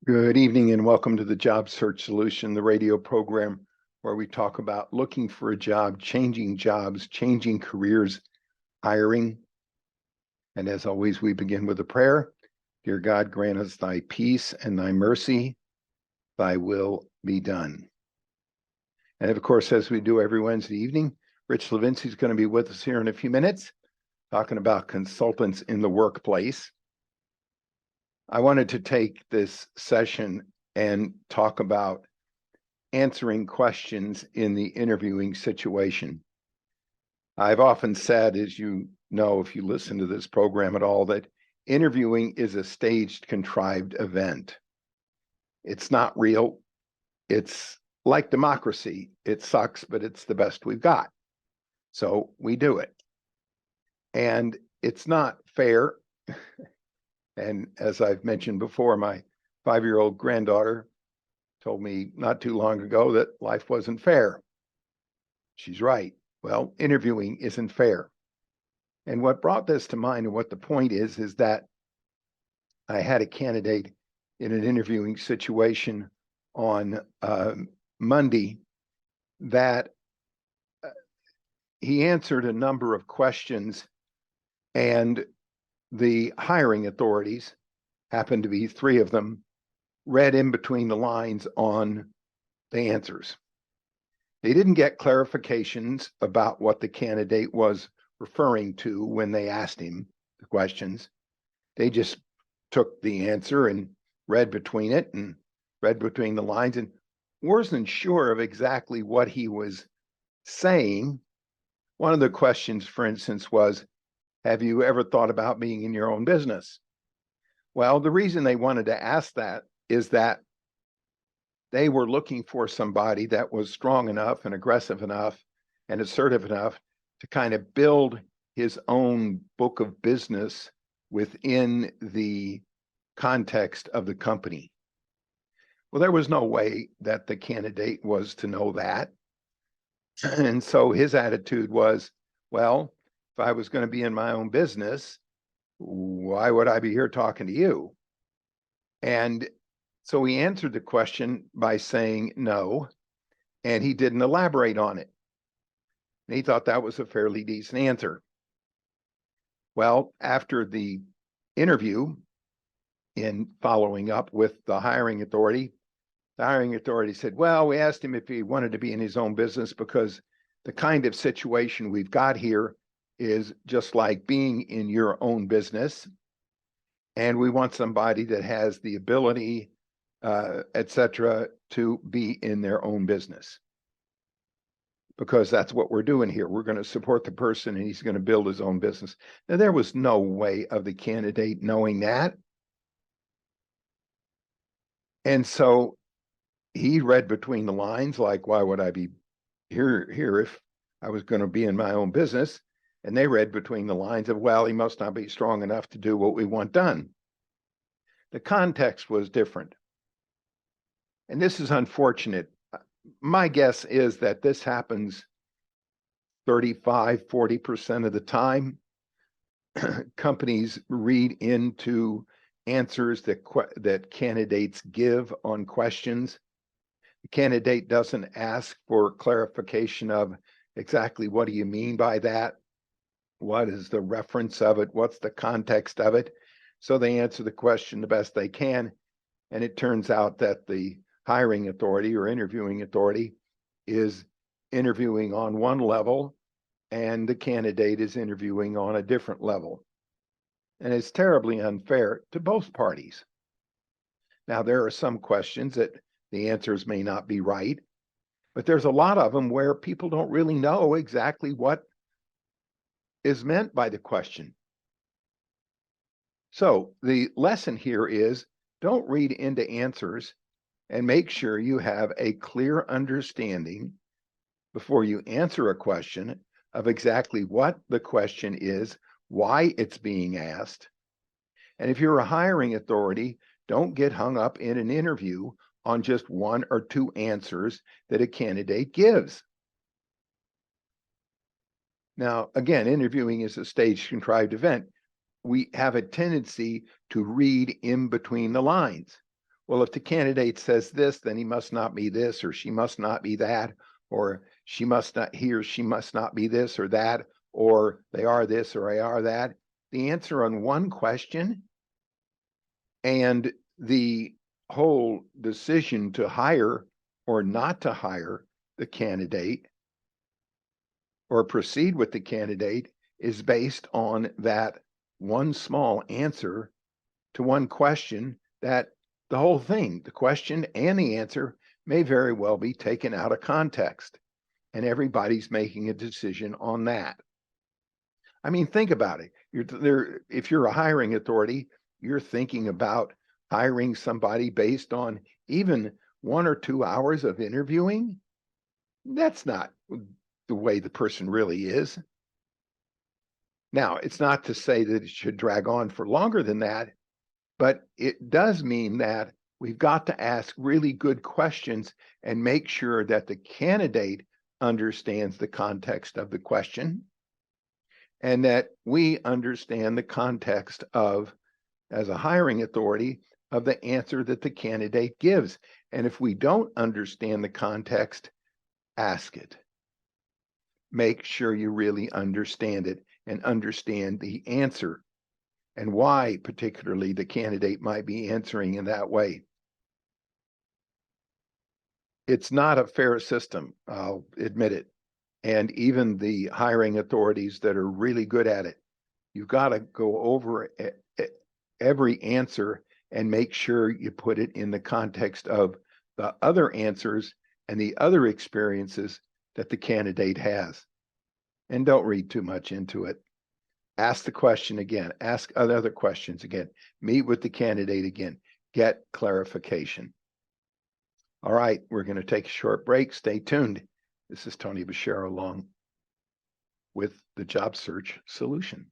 Good evening and welcome to the Job Search Solution, the radio program where we talk about looking for a job, changing jobs, changing careers, hiring. And as always, we begin with a prayer. Dear God, grant us thy peace and thy mercy, thy will be done. And of course, as we do every Wednesday evening, Rich Levinsky is going to be with us here in a few minutes, talking about consultants in the workplace. I wanted to take this session and talk about answering questions in the interviewing situation. I've often said, as you know, if you listen to this program at all, that interviewing is a staged, contrived event. It's not real. It's like democracy. It sucks, but it's the best we've got. So we do it. And it's not fair. And as I've mentioned before, my 5-year-old granddaughter told me not too long ago that life wasn't fair. She's right. Well, interviewing isn't fair. And what brought this to mind and what the point is that I had a candidate in an interviewing situation on Monday that he answered a number of questions, and the hiring authorities, happened to be 3 of them, read in between the lines on the answers. They didn't get clarifications about what the candidate was referring to when they asked him the questions. They just took the answer and read between it and read between the lines and wasn't sure of exactly what he was saying. One of the questions, for instance, was, have you ever thought about being in your own business? Well, the reason they wanted to ask that is that they were looking for somebody that was strong enough and aggressive enough and assertive enough to kind of build his own book of business within the context of the company. Well, there was no way that the candidate was to know that. And so his attitude was, well, if I was going to be in my own business, why would I be here talking to you? And so he answered the question by saying no, and he didn't elaborate on it. And he thought that was a fairly decent answer. Well, after the interview, in following up with the hiring authority said, well, we asked him if he wanted to be in his own business because the kind of situation we've got here is just like being in your own business. And we want somebody that has the ability, et cetera, to be in their own business. Because that's what we're doing here. We're going to support the person and he's going to build his own business. Now, there was no way of the candidate knowing that. And so he read between the lines, like, why would I be here if I was going to be in my own business? And they read between the lines of, well, he must not be strong enough to do what we want done. The context was different. And this is unfortunate. My guess is that this happens 35-40% of the time. Companies read into answers that candidates give on questions. The candidate doesn't ask for clarification of exactly what do you mean by that? What is the reference of it? What's the context of it? So they answer the question the best they can. And it turns out that the hiring authority or interviewing authority is interviewing on one level and the candidate is interviewing on a different level. And it's terribly unfair to both parties. Now, there are some questions that the answers may not be right, but there's a lot of them where people don't really know exactly what is meant by the question. So the lesson here is don't read into answers and make sure you have a clear understanding before you answer a question of exactly what the question is, why it's being asked. And if you're a hiring authority, don't get hung up in an interview on just 1 or 2 answers that a candidate gives. Now, again, interviewing is a staged, contrived event. We have a tendency to read in between the lines. well, if the candidate says this, then he must not be this, or she must not be that, or he or she must not be this or that, or they are this or they are that. The answer on one question and the whole decision to hire or not to hire the candidate or proceed with the candidate is based on that one small answer to one question, that the whole thing, the question and the answer, may very well be taken out of context, and everybody's making a decision on that. I mean, think about it. You're there, if you're a hiring authority, you're thinking about hiring somebody based on even 1 or 2 hours of interviewing. That's not the way the person really is. Now, it's not to say that it should drag on for longer than that, but it does mean that we've got to ask really good questions and make sure that the candidate understands the context of the question and that we understand the context of, as a hiring authority, of the answer that the candidate gives. And if we don't understand the context, ask it. Make sure you really understand it and understand the answer and why particularly the candidate might be answering in that way. It's not a fair system, I'll admit it. And even the hiring authorities that are really good at it, you've got to go over every answer and make sure you put it in the context of the other answers and the other experiences that the candidate has. And don't read too much into it. Ask the question again, ask other questions again, meet with the candidate again, get clarification. All right, we're going to take a short break. Stay tuned. This is Tony Bashir along with the Job Search Solution.